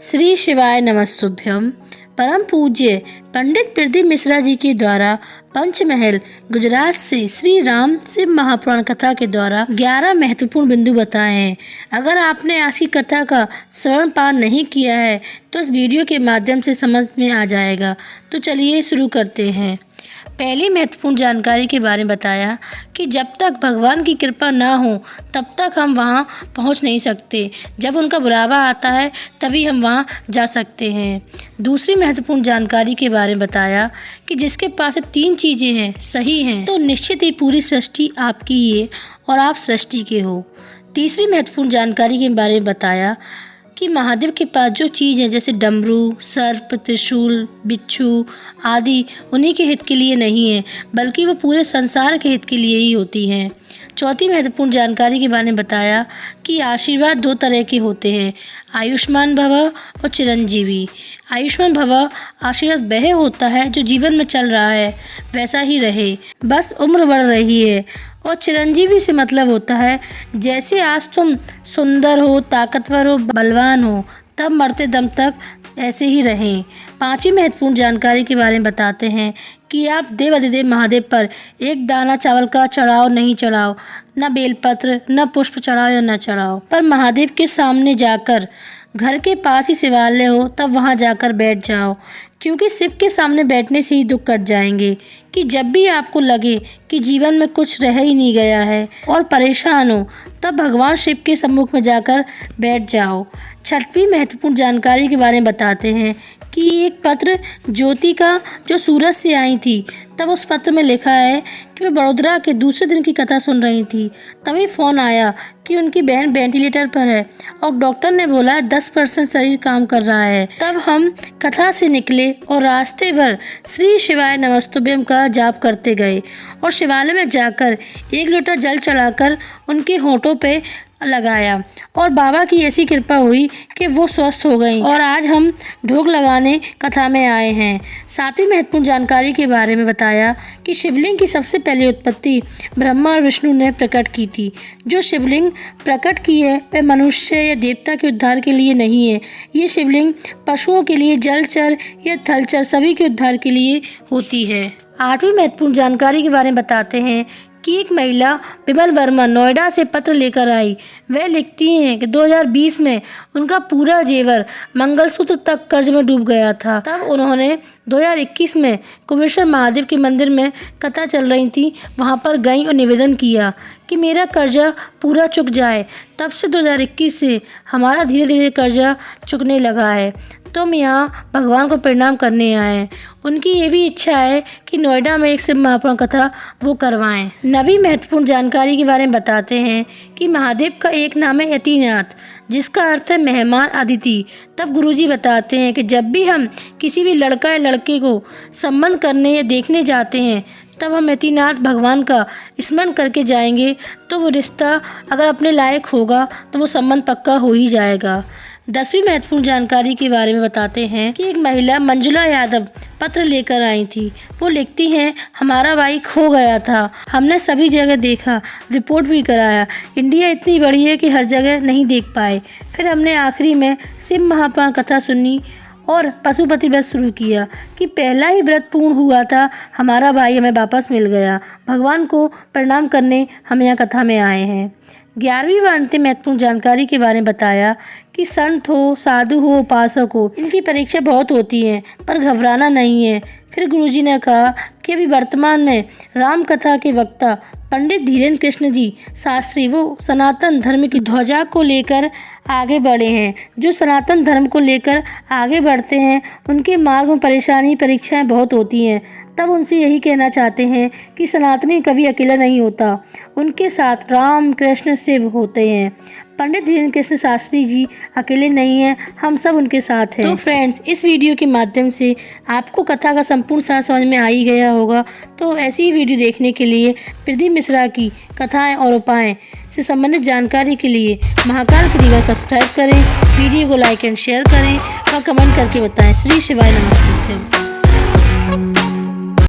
श्री शिवाय नमस्तुभ्यम। परम पूज्य पंडित प्रदीप मिश्रा जी के द्वारा पंचमहल गुजरात से श्री राम शिव महापुराण कथा के द्वारा 11 महत्वपूर्ण बिंदु बताए हैं। अगर आपने आज की कथा का श्रवण पाठ नहीं किया है तो इस वीडियो के माध्यम से समझ में आ जाएगा। तो चलिए शुरू करते हैं। पहली महत्वपूर्ण जानकारी के बारे में बताया कि जब तक भगवान की कृपा ना हो तब तक हम वहाँ पहुँच नहीं सकते। जब उनका बुलावा आता है तभी हम वहाँ जा सकते हैं। दूसरी महत्वपूर्ण जानकारी के बारे में बताया कि जिसके पास 3 चीज़ें हैं, सही हैं, तो निश्चित ही पूरी सृष्टि आपकी ही है और आप सृष्टि के हो। तीसरी महत्वपूर्ण जानकारी के बारे में बताया कि महादेव के पास जो चीज़ है जैसे डमरू, सर्प, त्रिशूल, बिच्छू आदि उन्हीं के हित के लिए नहीं है, बल्कि वो पूरे संसार के हित के लिए ही होती हैं। चौथी महत्वपूर्ण जानकारी के बारे में बताया कि आशीर्वाद 2 तरह के होते हैं, आयुष्मान भव और चिरंजीवी। आयुष्मान भव आशीर्वाद वह होता है जो जीवन में चल रहा है वैसा ही रहे, बस उम्र बढ़ रही है। और चिरंजीवी से मतलब होता है जैसे आज तुम सुंदर हो, ताकतवर हो, बलवान हो, तब मरते दम तक ऐसे ही रहें। 5वीं महत्वपूर्ण जानकारी के बारे में बताते हैं कि आप देवाधिदेव महादेव पर एक दाना चावल का चढ़ाओ नहीं चढ़ाओ, न बेलपत्र, न पुष्प चढ़ाओ या न चढ़ाओ, पर महादेव के सामने जाकर घर के पास ही शिवालय हो तब वहाँ जाकर बैठ जाओ, क्योंकि शिव के सामने बैठने से ही दुख कट जाएंगे। कि जब भी आपको लगे कि जीवन में कुछ रह ही नहीं गया है और परेशान हो तब भगवान शिव के सम्मुख में जाकर बैठ जाओ। 6वीं महत्वपूर्ण जानकारी के बारे में बताते हैं कि एक पत्र ज्योति का जो सूरज से आई थी, तब उस पत्र में लिखा है कि वे बड़ोदरा के दूसरे दिन की कथा सुन रही थी। तभी फ़ोन आया कि उनकी बहन वेंटिलेटर पर है और डॉक्टर ने बोला 10% शरीर काम कर रहा है। तब हम कथा से निकले और रास्ते भर श्री शिवाय नमस्तुभ्यम का जाप करते गए और शिवालय में जाकर 1 लोटा जल चढ़ाकर उनके होंठों पे लगाया और बाबा की ऐसी कृपा हुई कि वो स्वस्थ हो गई और आज हम ढोक लगाने कथा में आए हैं। 7वीं महत्वपूर्ण जानकारी के बारे में बताया कि शिवलिंग की सबसे पहली उत्पत्ति ब्रह्मा और विष्णु ने प्रकट की थी। जो शिवलिंग प्रकट की है वह मनुष्य या देवता के उद्धार के लिए नहीं है। ये शिवलिंग पशुओं के लिए, जलचर या थलचर सभी के उद्धार के लिए होती है। 8वीं महत्वपूर्ण जानकारी के बारे में बताते हैं कि एक महिला विमल वर्मा नोएडा से पत्र लेकर आई। वह लिखती हैं कि 2020 में उनका पूरा जेवर मंगलसूत्र तक कर्ज में डूब गया था। तब उन्होंने 2021 में कुबेश्वर महादेव के मंदिर में कथा चल रही थी, वहां पर गई और निवेदन किया कि मेरा कर्जा पूरा चुक जाए। तब से 2021 से हमारा धीरे धीरे कर्जा चुकने लगा है। तो हम यहाँ भगवान को प्रणाम करने आए हैं। उनकी ये भी इच्छा है कि नोएडा में एक शिव महापुराण कथा वो करवाएं। 9वीं महत्वपूर्ण जानकारी के बारे में बताते हैं कि महादेव का एक नाम है यतिनाथ, जिसका अर्थ है मेहमान अतिथि। तब गुरुजी बताते हैं कि जब भी हम किसी भी लड़का या लड़के को संबंध करने या देखने जाते हैं तब हम यतिनाथ भगवान का स्मरण करके जाएंगे तो वो रिश्ता अगर अपने लायक होगा तो वो संबंध पक्का हो ही जाएगा। 10वीं महत्वपूर्ण जानकारी के बारे में बताते हैं कि एक महिला मंजुला यादव पत्र लेकर आई थी। वो लिखती हैं, हमारा भाई खो गया था, हमने सभी जगह देखा, रिपोर्ट भी कराया, इंडिया इतनी बड़ी है कि हर जगह नहीं देख पाए। फिर हमने आखिरी में शिव महापुराण कथा सुनी और पशुपति व्रत शुरू किया कि पहला ही व्रत पूर्ण हुआ था, हमारा भाई हमें वापस मिल गया। भगवान को प्रणाम करने हम यहाँ कथा में आए हैं। 11वीं व अंतिम महत्वपूर्ण जानकारी के बारे में बताया कि संत हो, साधु हो, उपासक हो, इनकी परीक्षा बहुत होती है पर घबराना नहीं है। फिर गुरुजी ने कहा कि अभी वर्तमान में राम कथा के वक्ता पंडित धीरेन्द्र कृष्ण जी शास्त्री वो सनातन धर्म की ध्वजा को लेकर आगे बढ़े हैं। जो सनातन धर्म को लेकर आगे बढ़ते हैं उनके मार्ग में परेशानी, परीक्षाएं बहुत होती हैं। तब उनसे यही कहना चाहते हैं कि सनातनी कभी अकेला नहीं होता, उनके साथ राम, कृष्ण, शिव होते हैं। पंडित धीरेन्द्र कृष्ण शास्त्री जी अकेले नहीं हैं, हम सब उनके साथ हैं। तो फ्रेंड्स, इस वीडियो के माध्यम से आपको कथा का संपूर्ण सार समझ में आ ही गया होगा। तो ऐसी ही वीडियो देखने के लिए प्रदीप मिश्रा की कथाएं और उपाय से संबंधित जानकारी के लिए महाकाल क्रिया सब्सक्राइब करें, वीडियो को लाइक एंड शेयर करें और कमेंट करके बताएं। श्री शिवाय नमस्तुभ्यम।